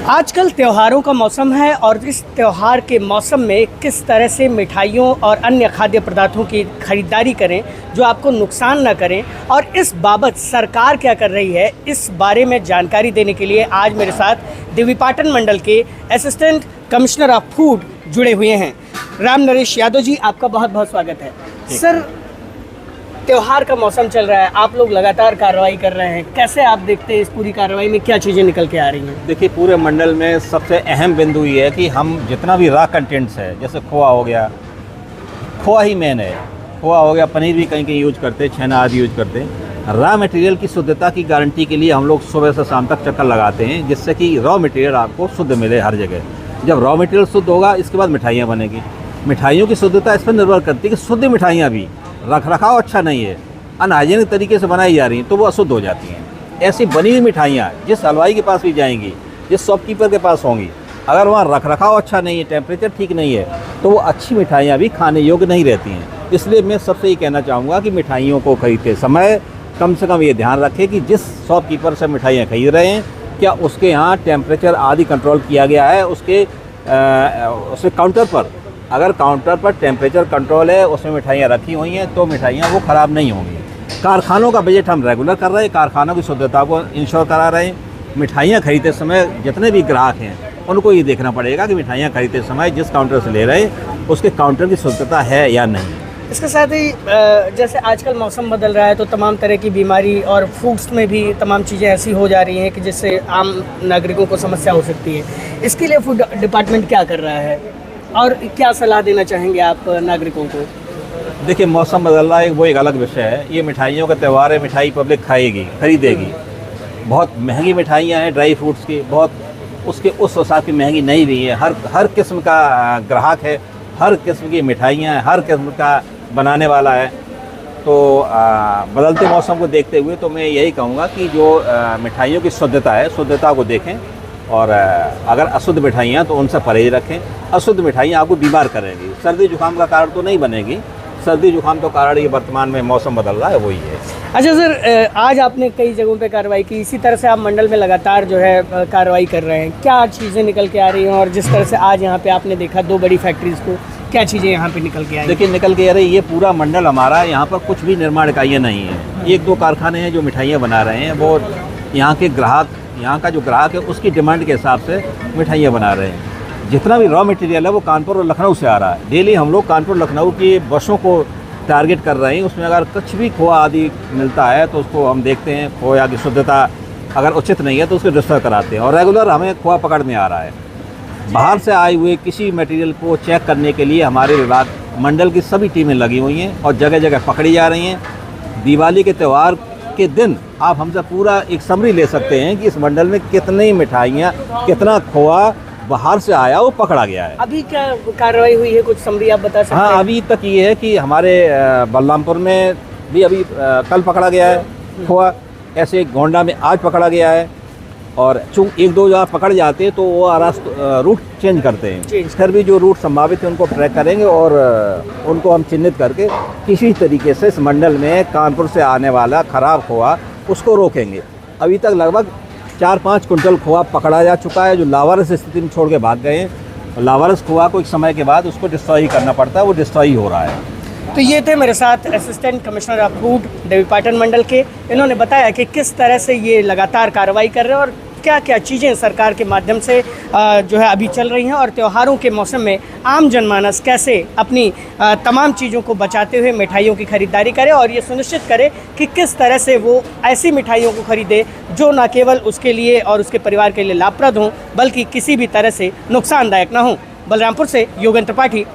आजकल त्योहारों का मौसम है और इस त्यौहार के मौसम में किस तरह से मिठाइयों और अन्य खाद्य पदार्थों की खरीदारी करें जो आपको नुकसान न करें और इस बाबत सरकार क्या कर रही है, इस बारे में जानकारी देने के लिए आज मेरे साथ देवीपाटन मंडल के असिस्टेंट कमिश्नर ऑफ फूड जुड़े हुए हैं। राम नरेश यादव जी, आपका बहुत बहुत स्वागत है। सर, त्योहार का मौसम चल रहा है, आप लोग लगातार कार्रवाई कर रहे हैं, कैसे आप देखते हैं इस पूरी कार्रवाई में क्या चीज़ें निकल के आ रही हैं? देखिए, पूरे मंडल में सबसे अहम बिंदु ये है कि हम जितना भी रॉ कंटेंट्स है, जैसे खोआ हो गया, खोआ ही मेन है, खोआ हो गया, पनीर भी कहीं कहीं यूज करते हैं, छेना आदि यूज करते हैं। रॉ मटेरियल की शुद्धता की गारंटी के लिए हम लोग सुबह से शाम तक चक्कर लगाते हैं, जिससे कि रॉ मटेरियल आपको शुद्ध मिले हर जगह। जब रॉ मटेरियल शुद्ध होगा, इसके बाद मिठाइयाँ बनेगी। मिठाइयों की शुद्धता इस पर निर्भर करती है कि शुद्ध मिठाइयाँ भी, रख रखाव अच्छा नहीं है, अनहाइजीनिक तरीके से बनाई जा रही हैं, तो वो अशुद्ध हो जाती हैं। ऐसी बनी हुई मिठाइयाँ जिस हलवाई के पास भी जाएंगी, जिस शॉपकीपर के पास होंगी, अगर वहाँ रख रखाव अच्छा नहीं है, टेम्परेचर ठीक नहीं है, तो वो अच्छी मिठाइयाँ भी खाने योग्य नहीं रहती हैं। इसलिए मैं सबसे ये कहना चाहूँगा कि मिठाइयों को खरीदते समय कम से कम ये ध्यान रखें कि जिस शॉपकीपर से मिठाइयाँ खरीद रहे हैं, क्या उसके यहाँ टेम्परेचर आदि कंट्रोल किया गया है। उसके काउंटर पर, अगर काउंटर पर टेम्परेचर कंट्रोल है, उसमें मिठाइयाँ रखी हुई हैं, तो मिठाइयाँ वो ख़राब नहीं होंगी। कारखानों का बजट हम रेगुलर कर रहे हैं, कारखानों की शुद्धता को इंश्योर करा रहे हैं। मिठाइयाँ खरीदते समय जितने भी ग्राहक हैं, उनको ये देखना पड़ेगा कि मिठाइयाँ खरीदते समय जिस काउंटर से ले रहे हैं, उसके काउंटर की शुद्धता है या नहीं। इसके साथ ही जैसे आजकल मौसम बदल रहा है, तो तमाम तरह की बीमारी और फूड्स में भी तमाम चीज़ें ऐसी हो जा रही हैं कि जिससे आम नागरिकों को समस्या हो सकती है। इसके लिए फूड डिपार्टमेंट क्या कर रहा है और क्या सलाह देना चाहेंगे आप नागरिकों को? देखिए, मौसम बदल रहा है, वो एक अलग विषय है। ये मिठाइयों का त्यौहार है, मिठाई पब्लिक खाएगी, खरीदेगी। बहुत महंगी मिठाइयाँ हैं ड्राई फ्रूट्स की, बहुत उसके उस हिसाब की महंगी नहीं भी है। हर किस्म का ग्राहक है, हर किस्म की मिठाइयाँ हैं, हर किस्म का बनाने वाला है। तो बदलते मौसम को देखते हुए तो मैं यही कहूँगा कि जो मिठाइयों की शुद्धता है, शुद्धता को देखें, और अगर अशुद्ध मिठाइयाँ तो उनसे परहेज रखें। अशुद्ध मिठाइयाँ आपको बीमार करेंगी, सर्दी जुकाम का कारण तो नहीं बनेगी। सर्दी जुकाम तो कारण ये वर्तमान में मौसम बदल रहा है, वही है। अच्छा सर, आज आपने कई जगहों पे कार्रवाई की, इसी तरह से आप मंडल में लगातार जो है कार्रवाई कर रहे हैं, क्या चीज़ें निकल के आ रही हैं? और जिस तरह से आज यहाँ पे आपने देखा 2 बड़ी फैक्ट्रीज़ को, क्या चीज़ें यहाँ पे निकल के आई? देखिए, निकल के आ रही, ये पूरा मंडल हमारा, यहाँ पर कुछ भी निर्माण इकाइयाँ नहीं है। 1-2 कारखाने हैं जो मिठाइयाँ बना रहे हैं, वो यहाँ के ग्राहक, यहाँ का जो ग्राहक है उसकी डिमांड के हिसाब से मिठाइयाँ बना रहे हैं। जितना भी रॉ मटेरियल है वो कानपुर और लखनऊ से आ रहा है। डेली हम लोग कानपुर लखनऊ की बसों को टारगेट कर रहे हैं। उसमें अगर कुछ भी खोआ आदि मिलता है तो उसको हम देखते हैं, खोया की शुद्धता अगर उचित नहीं है तो उसको रजिस्टर कराते हैं, और रेगुलर हमें खोआ पकड़ में आ रहा है। बाहर से आए हुए किसी मटेरियल को चेक करने के लिए हमारे विभाग मंडल की सभी टीमें लगी हुई हैं और जगह जगह पकड़ी जा रही हैं। दिवाली के त्यौहार के दिन आप हमसे पूरा एक समरी ले सकते हैं कि इस मंडल में कितनी मिठाइयाँ, कितना खोआ बाहर से आया, वो पकड़ा गया है। अभी क्या कार्रवाई हुई है, कुछ समरी आप बता सकते हैं? हाँ, अभी तक ये है कि हमारे बलरामपुर में भी अभी कल पकड़ा गया है खोआ, ऐसे गोंडा में आज पकड़ा गया है। और चूँकि 1-2 जगह पकड़ जाते हैं तो वो रूट चेंज करते हैं। फिर भी जो रूट संभावित है उनको ट्रैक करेंगे और उनको हम चिन्हित करके किसी तरीके से इस मंडल में कानपुर से आने वाला ख़राब खोआ उसको रोकेंगे। अभी तक लगभग 4-5 कुंटल खोआ पकड़ा जा चुका है जो लावारिस स्थिति में छोड़ के भाग गए हैं। लावारिस खोआ को एक समय के बाद उसको डिस्ट्रॉय करना पड़ता है, वो डिस्ट्रॉय हो रहा है। तो ये थे मेरे साथ assistant commissioner of food Devipatan मंडल के। इन्होंने बताया कि किस तरह से ये लगातार कार्रवाई कर रहे हैं और क्या क्या चीज़ें सरकार के माध्यम से जो है अभी चल रही हैं, और त्योहारों के मौसम में आम जनमानस कैसे अपनी तमाम चीज़ों को बचाते हुए मिठाइयों की खरीदारी करे और ये सुनिश्चित करे कि किस तरह से वो ऐसी मिठाइयों को खरीदे जो न केवल उसके लिए और उसके परिवार के लिए लाभप्रद हों, बल्कि किसी भी तरह से नुकसानदायक ना हो। बलरामपुर से योगेंद्र त्रिपाठी।